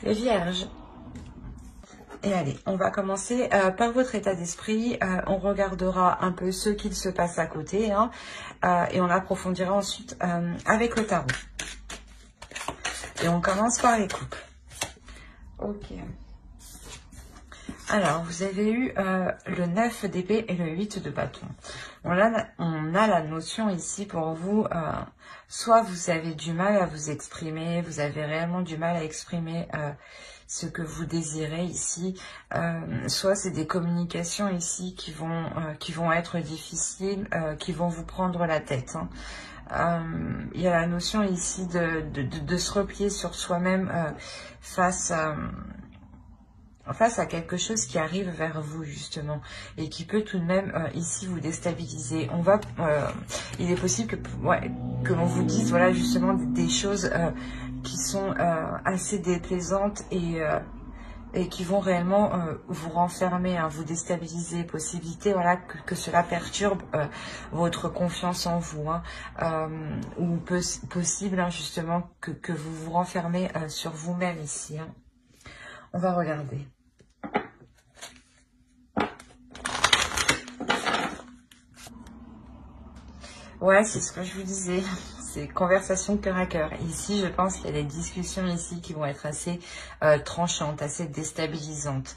Les Vierges. Et allez, on va commencer par votre état d'esprit. On regardera un peu ce qu'il se passe à côté. Hein, et on approfondira ensuite avec le tarot. Et on commence par les couples. Ok. Alors, vous avez eu le 9 d'épée et le 8 de bâton. On a la notion ici pour vous, soit vous avez du mal à vous exprimer, vous avez réellement du mal à exprimer ce que vous désirez ici, soit c'est des communications ici qui vont être difficiles, qui vont vous prendre la tête. Hein. Il y a la notion ici de se replier sur soi-même face à quelque chose qui arrive vers vous justement et qui peut tout de même ici vous déstabiliser. Il est possible que l'on vous dise voilà justement des choses qui sont assez déplaisantes et qui vont réellement vous renfermer, hein, vous déstabiliser. Possibilité voilà que cela perturbe votre confiance en vous, hein, ou possible hein, justement que vous vous renfermez sur vous-même ici. Hein. On va regarder. Ouais, c'est ce que je vous disais. C'est conversation cœur à cœur. Ici, je pense qu'il y a des discussions ici qui vont être assez tranchantes, assez déstabilisantes.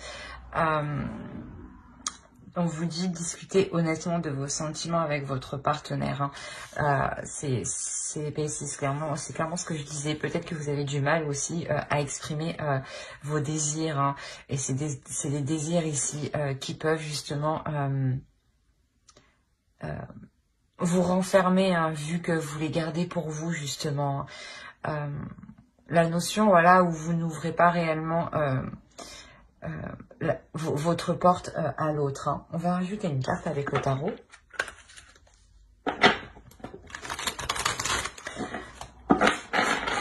On vous dit discuter honnêtement de vos sentiments avec votre partenaire. Hein. C'est clairement ce que je disais. Peut-être que vous avez du mal aussi à exprimer vos désirs. Hein. Et c'est des désirs ici qui peuvent justement vous renfermer, hein, vu que vous les gardez pour vous justement. La notion voilà où vous n'ouvrez pas réellement votre porte à l'autre. Hein. On va rajouter une carte avec le tarot.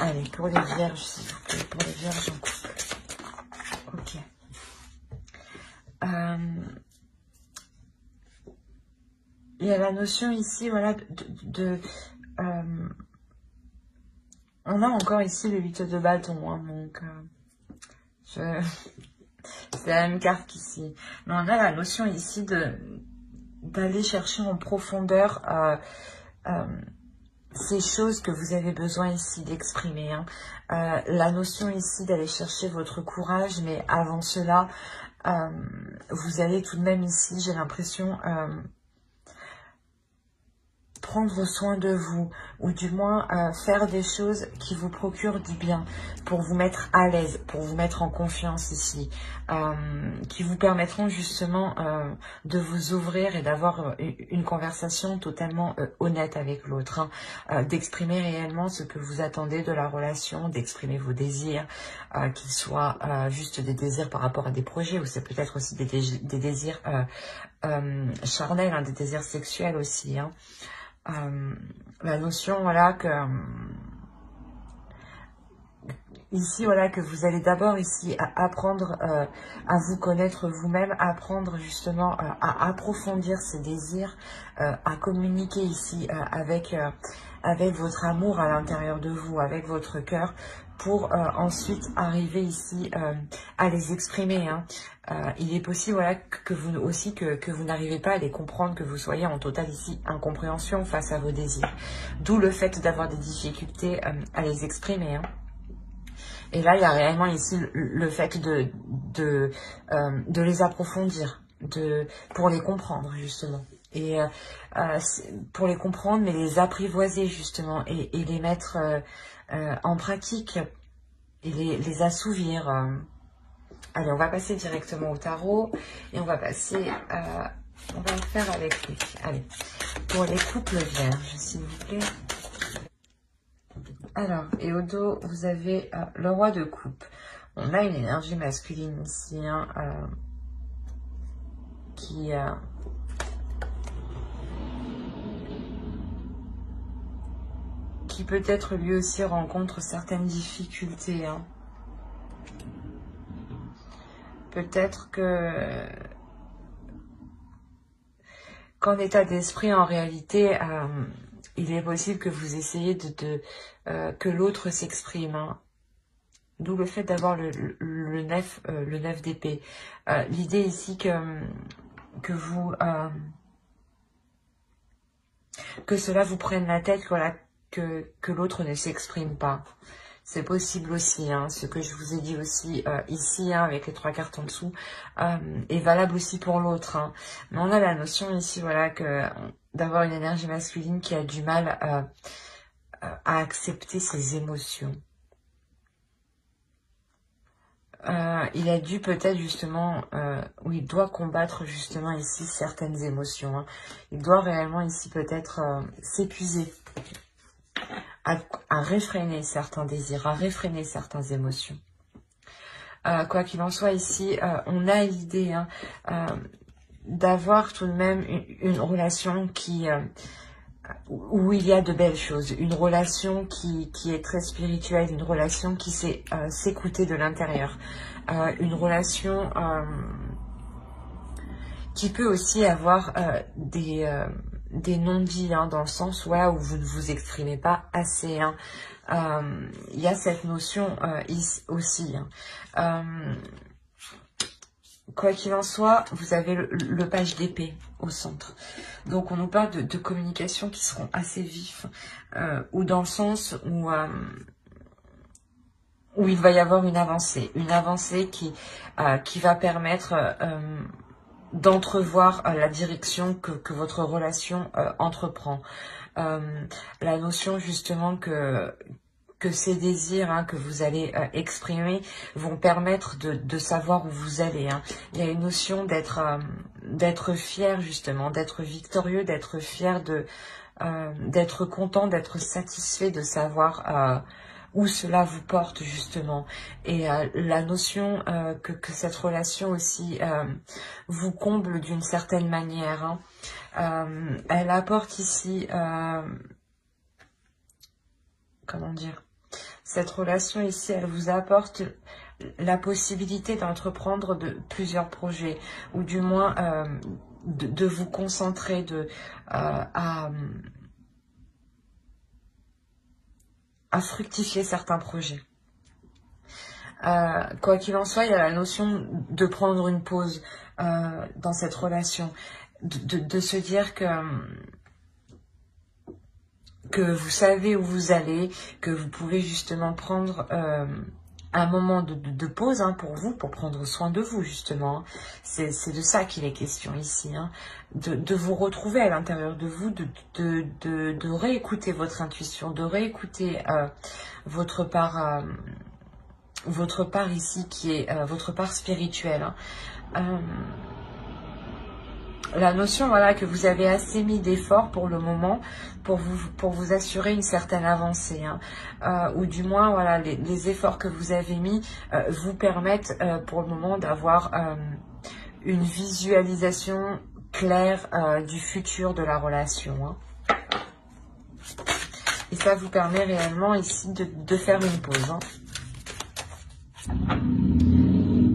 Allez, pour les vierges, s'il vous plaît, pour les vierges en couple. Ok. Il y a la notion ici, voilà, on a encore ici le 8 de bâton, hein, donc c'est la même carte qu'ici. Mais on a la notion ici d'aller chercher en profondeur ces choses que vous avez besoin ici d'exprimer. Hein. La notion ici d'aller chercher votre courage, mais avant cela, vous allez tout de même ici, j'ai l'impression, prendre soin de vous, ou du moins faire des choses qui vous procurent du bien, pour vous mettre à l'aise, pour vous mettre en confiance ici, qui vous permettront justement de vous ouvrir et d'avoir une conversation totalement honnête avec l'autre, hein, d'exprimer réellement ce que vous attendez de la relation, d'exprimer vos désirs, qu'ils soient juste des désirs par rapport à des projets, ou c'est peut-être aussi des désirs charnels, hein, des désirs sexuels aussi, hein. La notion voilà que ici voilà que vous allez d'abord ici apprendre à vous connaître vous-même, apprendre justement à approfondir ces désirs, à communiquer ici avec votre amour à l'intérieur de vous, avec votre cœur, pour ensuite arriver ici à les exprimer. Hein. Il est possible voilà, que vous n'arrivez pas à les comprendre, que vous soyez en totale ici incompréhension face à vos désirs. D'où le fait d'avoir des difficultés à les exprimer. Hein. Et là, il y a réellement ici le fait de les approfondir, pour les comprendre justement. Et pour les comprendre, mais les apprivoiser justement et les mettre en pratique et les assouvir. Allez, on va passer directement au tarot et on va passer, on va le faire avec lui. Allez, pour les couples vierges, s'il vous plaît. Alors, et au dos, vous avez le roi de coupe. On a une énergie masculine ici, hein, qui peut-être lui aussi rencontre certaines difficultés. Hein. Peut-être qu'en état d'esprit, en réalité, il est possible que vous essayiez que l'autre s'exprime. Hein. D'où le fait d'avoir le 9 d'épée. L'idée ici que vous... que cela vous prenne la tête, voilà, que l'autre ne s'exprime pas. C'est possible aussi, hein, ce que je vous ai dit aussi ici, hein, avec les 3 cartes en dessous, est valable aussi pour l'autre. Hein. Mais on a la notion ici, voilà, que d'avoir une énergie masculine qui a du mal à accepter ses émotions. Il a dû peut-être justement, où il doit combattre justement ici certaines émotions. Hein. Il doit réellement ici peut-être s'épuiser. À réfréner certains désirs, à réfréner certaines émotions. Quoi qu'il en soit, ici, on a l'idée hein, d'avoir tout de même une relation qui où il y a de belles choses, une relation qui est très spirituelle, une relation qui sait s'écouter de l'intérieur, une relation qui peut aussi avoir des non-dits, hein, dans le sens où vous ne vous exprimez pas assez. Hein. Il y a cette notion aussi. Hein. Quoi qu'il en soit, vous avez le page d'épée au centre. Donc on nous parle de communications qui seront assez vifs, ou dans le sens où il va y avoir une avancée qui va permettre d'entrevoir la direction que votre relation entreprend. La notion justement que ces désirs hein, que vous allez exprimer vont permettre de savoir où vous allez. Hein. Il y a une notion d'être fier justement, d'être victorieux, d'être fier, d'être content, d'être satisfait de savoir où cela vous porte justement. Et la notion que cette relation aussi vous comble d'une certaine manière. Hein. Elle apporte ici... comment dire, cette relation ici, elle vous apporte la possibilité d'entreprendre plusieurs projets, ou du moins de vous concentrer à fructifier certains projets. Quoi qu'il en soit, il y a la notion de prendre une pause dans cette relation, de se dire que vous savez où vous allez, que vous pouvez justement prendre un moment de pause hein, pour vous, pour prendre soin de vous justement. C'est de ça qu'il est question ici, hein. De vous retrouver à l'intérieur de vous, de réécouter votre intuition, de réécouter votre part ici qui est votre part spirituelle. Hein. La notion voilà que vous avez assez mis d'efforts pour le moment pour vous assurer une certaine avancée, hein. Ou du moins voilà les efforts que vous avez mis vous permettent pour le moment d'avoir une visualisation claire du futur de la relation, hein. Et ça vous permet réellement ici de faire une pause, hein.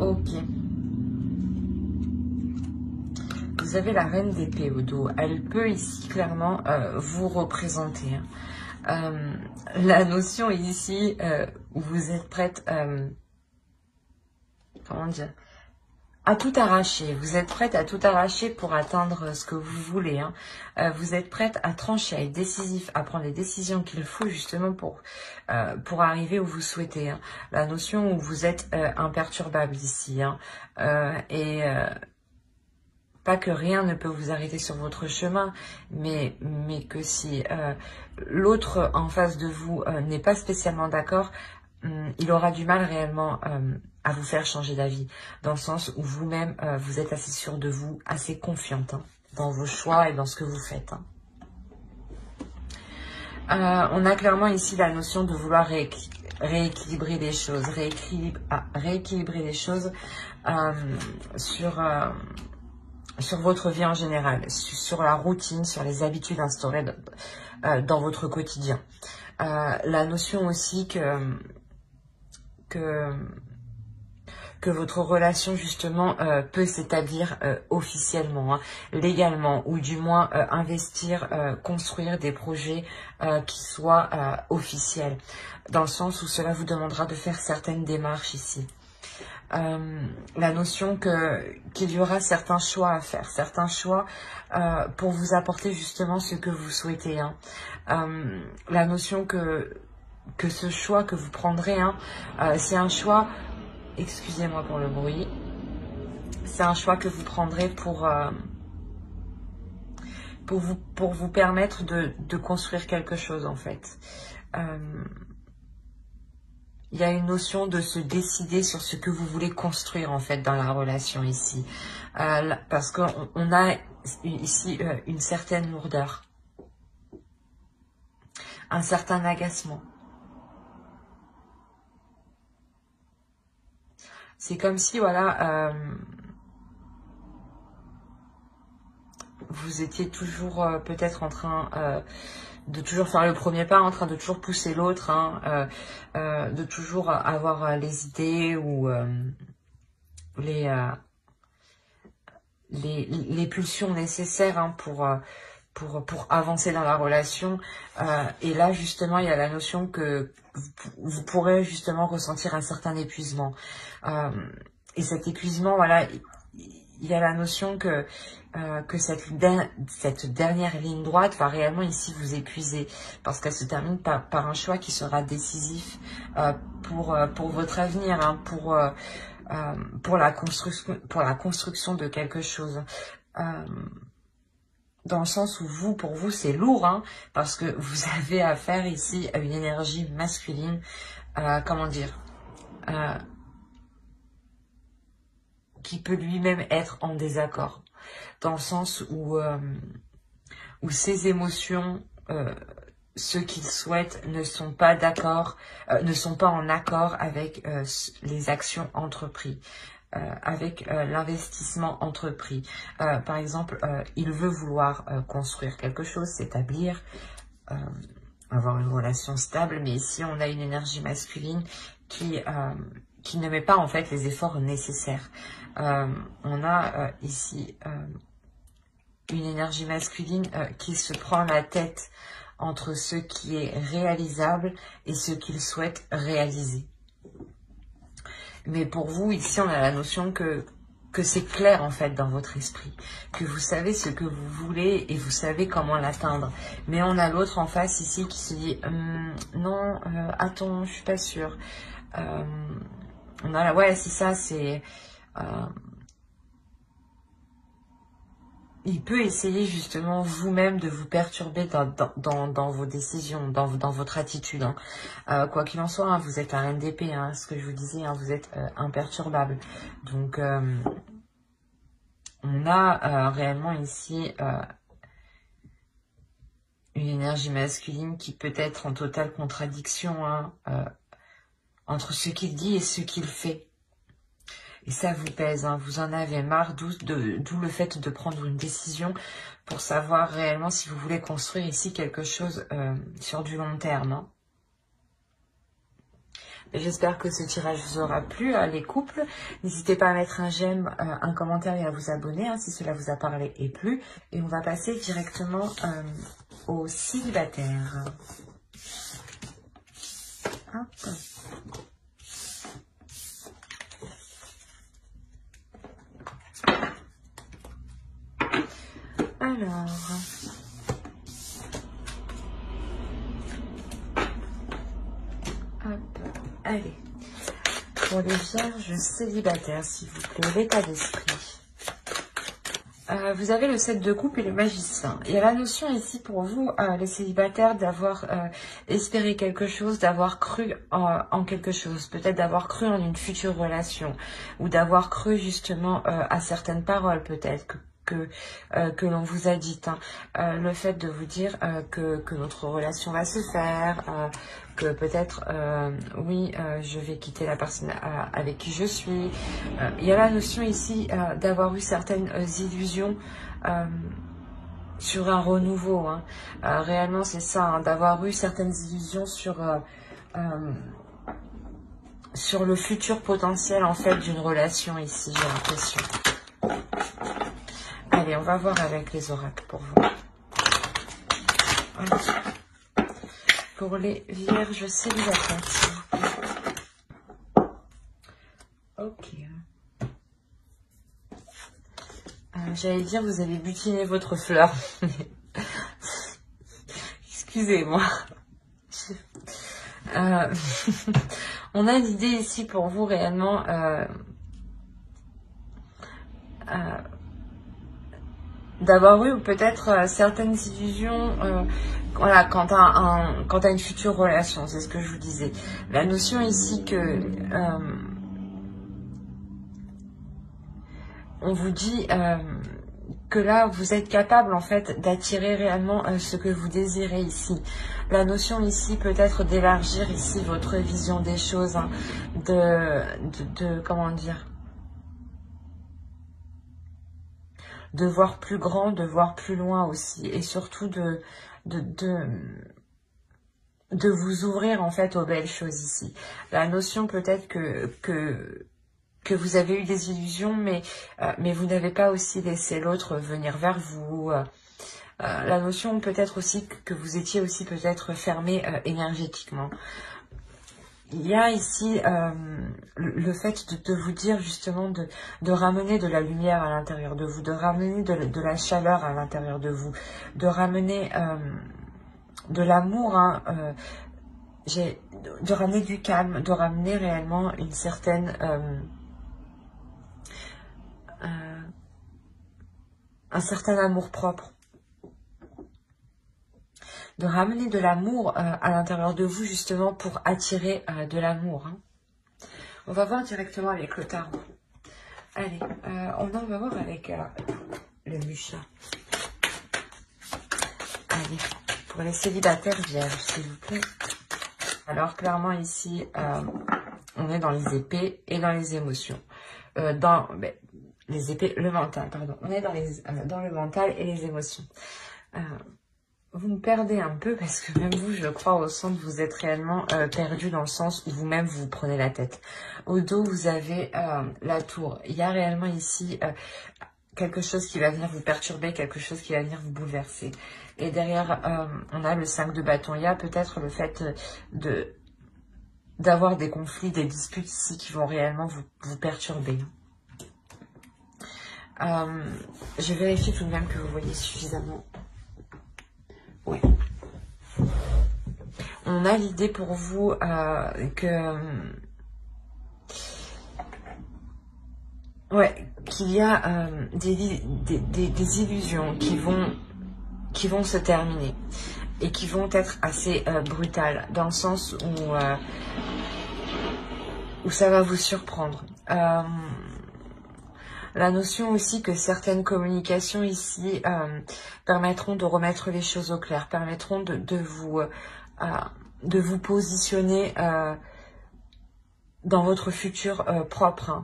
Ok. Vous avez la reine d'épée au dos. Elle peut ici clairement vous représenter. Hein. La notion ici où vous êtes prête, comment dire, à tout arracher. Vous êtes prête à tout arracher pour atteindre ce que vous voulez. Hein. Vous êtes prête à trancher, à être décisif, à prendre les décisions qu'il faut justement pour arriver où vous souhaitez. Hein. La notion où vous êtes imperturbable ici. Hein. Pas que rien ne peut vous arrêter sur votre chemin, mais que si l'autre en face de vous n'est pas spécialement d'accord, il aura du mal réellement à vous faire changer d'avis, dans le sens où vous-même, vous êtes assez sûr de vous, assez confiante hein, dans vos choix et dans ce que vous faites. Hein. On a clairement ici la notion de vouloir rééquilibrer les choses, rééquilibrer les choses sur votre vie en général, sur la routine, sur les habitudes instaurées dans votre quotidien. La notion aussi que que votre relation justement peut s'établir officiellement, hein, légalement, ou du moins investir, construire des projets qui soient officiels, dans le sens où cela vous demandera de faire certaines démarches ici. La notion qu'il y aura certains choix à faire, certains choix pour vous apporter justement ce que vous souhaitez, hein. La notion que ce choix que vous prendrez, hein, c'est un choix, excusez-moi pour le bruit, c'est un choix que vous prendrez pour vous permettre de construire quelque chose, en fait. Il y a une notion de se décider sur ce que vous voulez construire, en fait, dans la relation ici. Parce qu'on a ici une certaine lourdeur, un certain agacement. C'est comme si, voilà, vous étiez toujours peut-être en train de toujours faire le premier pas, en train de toujours pousser l'autre, hein, de toujours avoir les idées ou les pulsions nécessaires, hein, pour avancer dans la relation. Et là, justement, il y a la notion que vous pourrez justement ressentir un certain épuisement. Et cet épuisement, voilà, il y a la notion que cette dernière ligne droite va réellement ici vous épuiser, parce qu'elle se termine par un choix qui sera décisif pour votre avenir, hein, pour la construction de quelque chose. Dans le sens où pour vous, c'est lourd, hein, parce que vous avez affaire ici à une énergie masculine, comment dire, qui peut lui-même être en désaccord, dans le sens où ses émotions, ceux qu'il souhaite, ne sont pas d'accord, ne sont pas en accord avec les actions entreprises, avec l'investissement entrepris. Par exemple, il veut vouloir construire quelque chose, s'établir, avoir une relation stable, mais ici on a une énergie masculine qui ne met pas en fait les efforts nécessaires. On a ici une énergie masculine qui se prend la tête entre ce qui est réalisable et ce qu'il souhaite réaliser. Mais pour vous, ici, on a la notion que c'est clair, en fait, dans votre esprit. Que vous savez ce que vous voulez et vous savez comment l'atteindre. Mais on a l'autre en face, ici, qui se dit « Non, attends, je suis pas sûre. » On a ouais, c'est ça, c'est... il peut essayer justement vous-même de vous perturber dans vos décisions, dans votre attitude, hein. Quoi qu'il en soit, hein, vous êtes un reine d'épée, hein, ce que je vous disais, hein, vous êtes imperturbable. Donc, on a réellement ici une énergie masculine qui peut être en totale contradiction, hein, entre ce qu'il dit et ce qu'il fait. Et ça vous pèse, hein, vous en avez marre, d'où le fait de prendre une décision pour savoir réellement si vous voulez construire ici quelque chose sur du long terme, hein. J'espère que ce tirage vous aura plu, les couples. N'hésitez pas à mettre un j'aime, un commentaire et à vous abonner, hein, si cela vous a parlé et plu. Et on va passer directement aux célibataires. Hop. Alors, hop, allez, pour les vierges célibataires, s'il vous plaît, l'état d'esprit. Vous avez le 7 de coupe et le magicien. Il y a la notion ici pour vous, les célibataires, d'avoir espéré quelque chose, d'avoir cru en quelque chose, peut-être d'avoir cru en une future relation, ou d'avoir cru justement à certaines paroles peut-être que l'on vous a dites, hein. Le fait de vous dire que notre relation va se faire, que peut-être, oui, je vais quitter la personne avec qui je suis. Il y a la notion ici d'avoir eu certaines illusions sur un renouveau, hein. Réellement, c'est ça, hein, d'avoir eu certaines illusions sur sur le futur potentiel en fait d'une relation ici, j'ai l'impression. Allez, on va voir avec les oracles pour vous. Allez. Pour les vierges célibataires, s'il vous plaît. Ok. J'allais dire, vous avez butiné votre fleur. Excusez-moi. On a l'idée ici pour vous réellement d'avoir eu peut-être certaines illusions voilà, quant à une future relation, c'est ce que je vous disais. La notion ici que on vous dit que là, vous êtes capable en fait d'attirer réellement ce que vous désirez ici. La notion ici peut-être d'élargir ici votre vision des choses, hein, comment dire, de voir plus grand, de voir plus loin aussi, et surtout de vous ouvrir en fait aux belles choses ici. La notion peut-être que vous avez eu des illusions, mais vous n'avez pas aussi laissé l'autre venir vers vous. La notion peut-être aussi que vous étiez aussi peut-être fermé énergétiquement. Il y a ici le fait de vous dire justement de ramener de la lumière à l'intérieur de vous, de ramener de la chaleur à l'intérieur de vous, de ramener de l'amour, hein, de ramener du calme, de ramener réellement une certaine... un certain amour-propre. De ramener de l'amour à l'intérieur de vous, justement, pour attirer de l'amour. Hein. On va voir directement avec le tarot. Allez, on va voir avec le Musha. Allez, pour les célibataires vierges, s'il vous plaît. Alors, clairement, ici, on est dans les épées et dans les émotions. Les épées, le mental, pardon. On est dans le mental et les émotions. Vous me perdez un peu parce que même vous, je crois, au centre, vous êtes réellement perdu dans le sens où vous-même, vous prenez la tête. Au dos, vous avez la tour. Il y a réellement ici quelque chose qui va venir vous perturber, quelque chose qui va venir vous bouleverser. Et derrière, on a le 5 de bâton. Il y a peut-être le fait d'avoir des conflits, des disputes ici qui vont réellement vous perturber. Je vérifie tout de même que vous voyez suffisamment. Oui. On a l'idée pour vous qu'il y a des illusions qui vont se terminer et qui vont être assez brutales, dans le sens où ça va vous surprendre. La notion aussi que certaines communications ici permettront de remettre les choses au clair, permettront de vous positionner dans votre futur propre.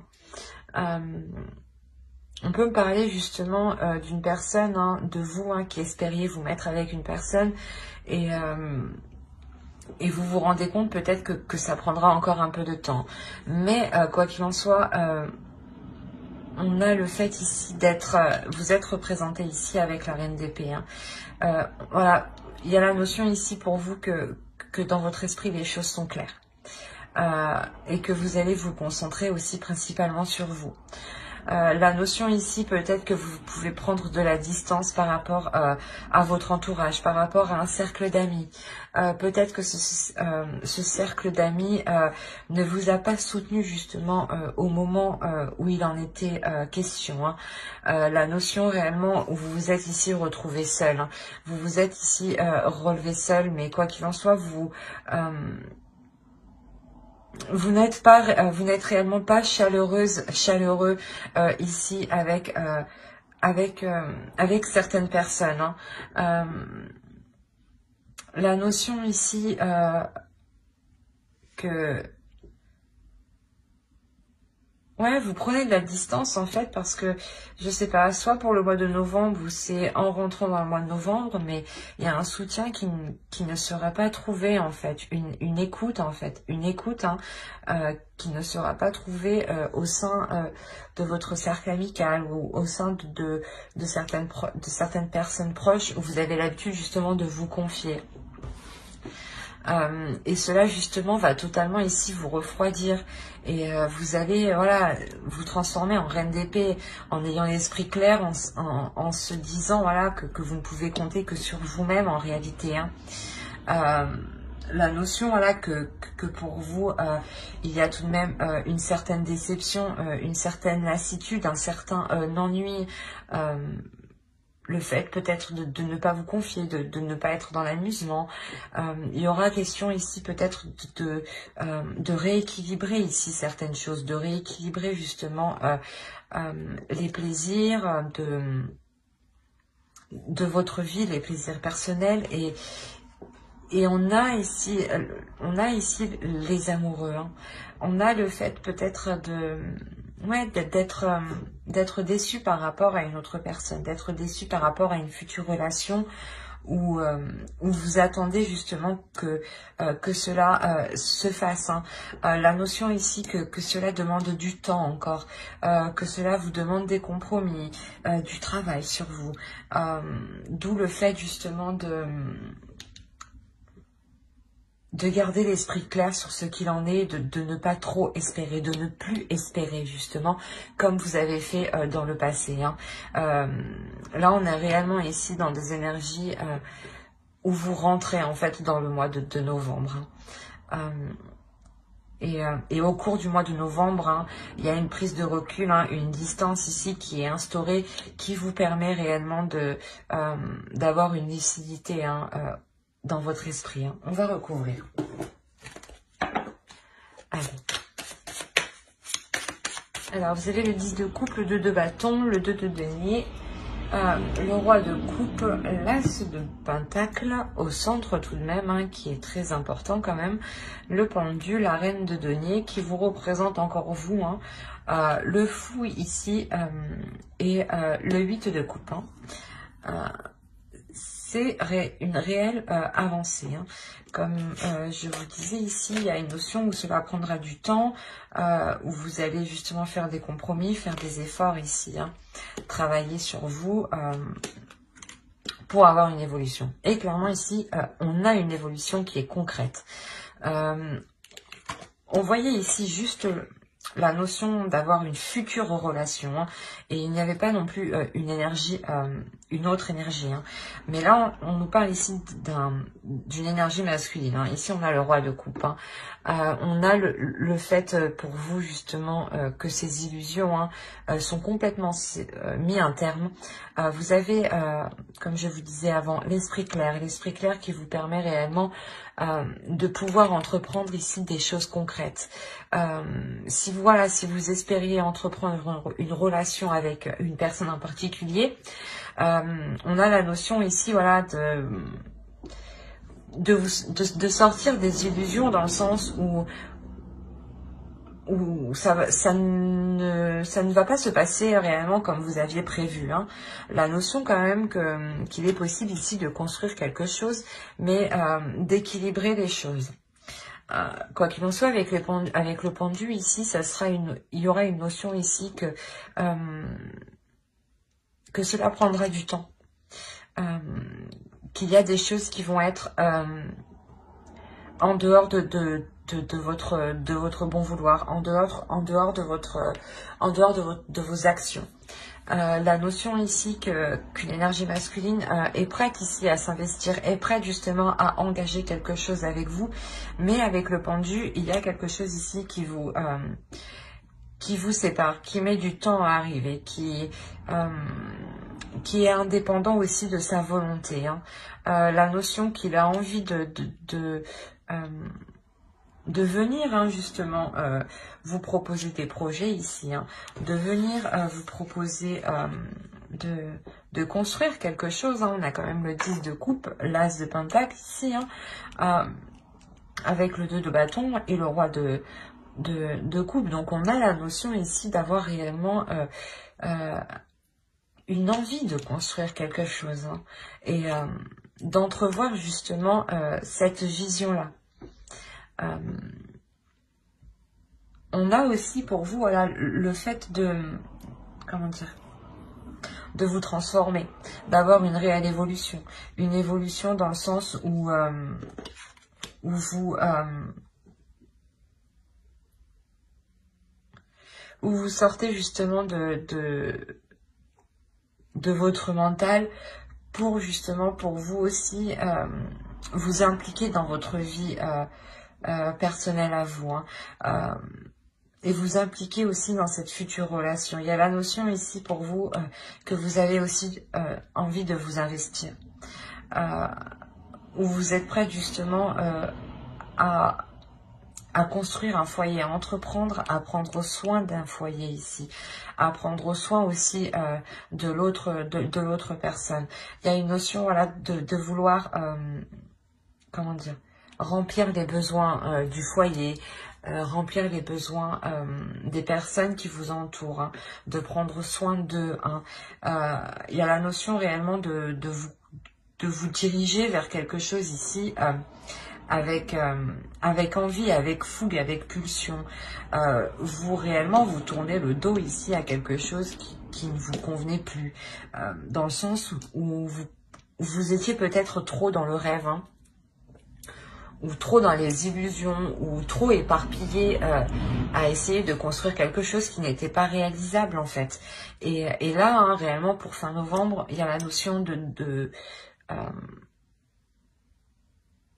Hein. On peut me parler justement d'une personne, hein, de vous, hein, qui espériez vous mettre avec une personne et vous vous rendez compte peut-être que ça prendra encore un peu de temps. Mais quoi qu'il en soit... on a le fait ici d'être, vous êtes représenté ici avec la reine d'épée. Hein. Voilà, il y a la notion ici pour vous que dans votre esprit les choses sont claires. Et que vous allez vous concentrer aussi principalement sur vous. La notion ici, peut-être que vous pouvez prendre de la distance par rapport à votre entourage, par rapport à un cercle d'amis. Peut-être que ce cercle d'amis ne vous a pas soutenu justement au moment où il en était question. Hein. La notion réellement où vous vous êtes ici retrouvé seul. Hein. Vous vous êtes ici relevé seul, mais quoi qu'il en soit, vous n'êtes réellement pas chaleureux ici avec certaines personnes. Hein. La notion ici que Ouais, vous prenez de la distance en fait parce que, je sais pas, soit pour le mois de novembre ou c'est en rentrant dans le mois de novembre, mais il y a un soutien qui ne sera pas trouvé en fait, une écoute en fait, une écoute hein, qui ne sera pas trouvée au sein de votre cercle amical ou au sein de certaines personnes proches où vous avez l'habitude justement de vous confier. Et cela justement va totalement ici vous refroidir et vous allez voilà vous transformer en reine d'épée en ayant l'esprit clair, en se disant voilà que vous ne pouvez compter que sur vous-même en réalité hein. La notion voilà que pour vous il y a tout de même une certaine déception, une certaine lassitude, un certain ennui, le fait peut-être de ne pas vous confier, de ne pas être dans l'amusement. Il y aura question ici peut-être de rééquilibrer ici certaines choses, de rééquilibrer justement les plaisirs de votre vie, les plaisirs personnels et on a ici les amoureux. Hein. On a le fait peut-être d'être déçu par rapport à une autre personne, d'être déçu par rapport à une future relation où vous attendez justement que cela se fasse. Hein. La notion ici que cela demande du temps encore, que cela vous demande des compromis, du travail sur vous. D'où le fait justement de garder l'esprit clair sur ce qu'il en est, de ne pas trop espérer, de ne plus espérer justement, comme vous avez fait dans le passé. Hein. Là, on est réellement ici dans des énergies où vous rentrez en fait dans le mois de novembre. Hein. Et au cours du mois de novembre, hein, il y a une prise de recul, hein, une distance ici qui est instaurée, qui vous permet réellement d'avoir une lucidité hein, dans votre esprit. Hein. On va recouvrir. Allez. Alors, vous avez le 10 de coupe, le 2 de bâton, le 2 de denier, le roi de coupe, l'as de pentacle, au centre tout de même, hein, qui est très important quand même, le pendu, la reine de denier, qui vous représente encore vous, hein, le fou ici, et le 8 de coupe. Hein. C'est une réelle avancée. Hein. Comme je vous disais ici, il y a une notion où cela prendra du temps, où vous allez justement faire des compromis, faire des efforts ici, hein, travailler sur vous pour avoir une évolution. Et clairement ici, on a une évolution qui est concrète. On voyait ici juste la notion d'avoir une future relation, hein, et il n'y avait pas non plus une énergie, une autre énergie, hein. Mais là on nous parle ici d'une énergie masculine, hein. Ici on a le roi de coupe, hein. On a le fait pour vous justement que ces illusions hein, sont complètement mis un terme. Vous avez, comme je vous disais avant, l'esprit clair qui vous permet réellement de pouvoir entreprendre ici des choses concrètes. Si vous espériez entreprendre une relation avec une personne en particulier, on a la notion ici, voilà, de sortir des illusions dans le sens où ça ne va pas se passer réellement comme vous aviez prévu. Hein. La notion quand même qu'il est possible ici de construire quelque chose, mais d'équilibrer les choses. Quoi qu'il en soit, avec le pendu ici, il y aura une notion ici que cela prendra du temps. Qu'il y a des choses qui vont être en dehors de votre bon vouloir, en dehors de vos actions. La notion ici qu'une énergie masculine est prête ici à s'investir, est prête justement à engager quelque chose avec vous, mais avec le pendu, il y a quelque chose ici qui vous sépare, qui met du temps à arriver, qui est indépendant aussi de sa volonté. Hein. La notion qu'il a envie de venir hein, justement vous proposer des projets ici, hein, de venir vous proposer de construire quelque chose. Hein. On a quand même le 10 de coupe, l'as de pentacle ici, hein, avec le 2 de bâton et le roi de de couple. Donc on a la notion ici d'avoir réellement une envie de construire quelque chose, hein, et d'entrevoir justement cette vision-là. On a aussi pour vous, voilà, le fait de, comment dire, de vous transformer, d'avoir une réelle évolution. Une évolution dans le sens où vous sortez justement de votre mental pour justement, pour vous aussi, vous impliquer dans votre vie personnelle à vous, hein, et vous impliquer aussi dans cette future relation. Il y a la notion ici pour vous que vous avez aussi envie de vous investir, où vous êtes prête justement à construire un foyer, à entreprendre, à prendre soin d'un foyer ici, à prendre soin aussi de l'autre personne. Il y a une notion, voilà, de vouloir, comment dire, remplir les besoins du foyer, remplir les besoins des personnes qui vous entourent, hein, de prendre soin d'eux, hein. Il y a la notion réellement de vous diriger vers quelque chose ici, avec envie, avec fougue, avec pulsion. Vous réellement, vous tournez le dos ici à quelque chose qui ne vous convenait plus, dans le sens où vous étiez peut-être trop dans le rêve, hein, ou trop dans les illusions, ou trop éparpillé à essayer de construire quelque chose qui n'était pas réalisable en fait. Et là, hein, réellement, pour fin novembre, il y a la notion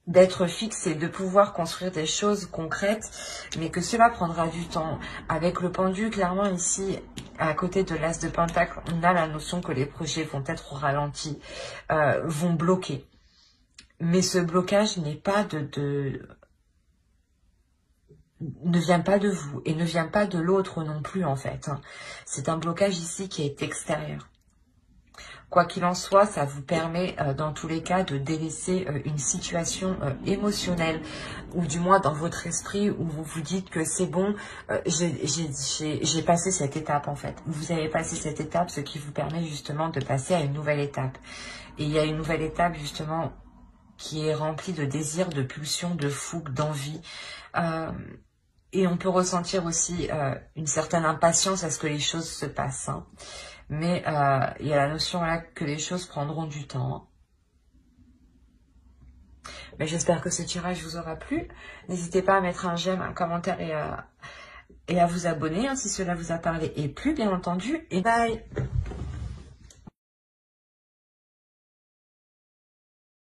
d'être fixe et de pouvoir construire des choses concrètes, mais que cela prendra du temps. Avec le pendu, clairement ici, à côté de l'as de pentacle, on a la notion que les projets vont être ralentis, vont bloquer. Mais ce blocage n'est pas ne vient pas de vous et ne vient pas de l'autre non plus en fait, hein. C'est un blocage ici qui est extérieur. Quoi qu'il en soit, ça vous permet dans tous les cas de délaisser une situation émotionnelle, ou du moins dans votre esprit où vous vous dites que c'est bon, j'ai passé cette étape en fait. Vous avez passé cette étape, ce qui vous permet justement de passer à une nouvelle étape. Et il y a une nouvelle étape justement qui est remplie de désir, de pulsion, de fougue, d'envie. Et on peut ressentir aussi une certaine impatience à ce que les choses se passent, hein. Mais il y a la notion là que les choses prendront du temps. Mais j'espère que ce tirage vous aura plu. N'hésitez pas à mettre un j'aime, un commentaire et à vous abonner, hein, si cela vous a parlé et plu, bien entendu. Et bye!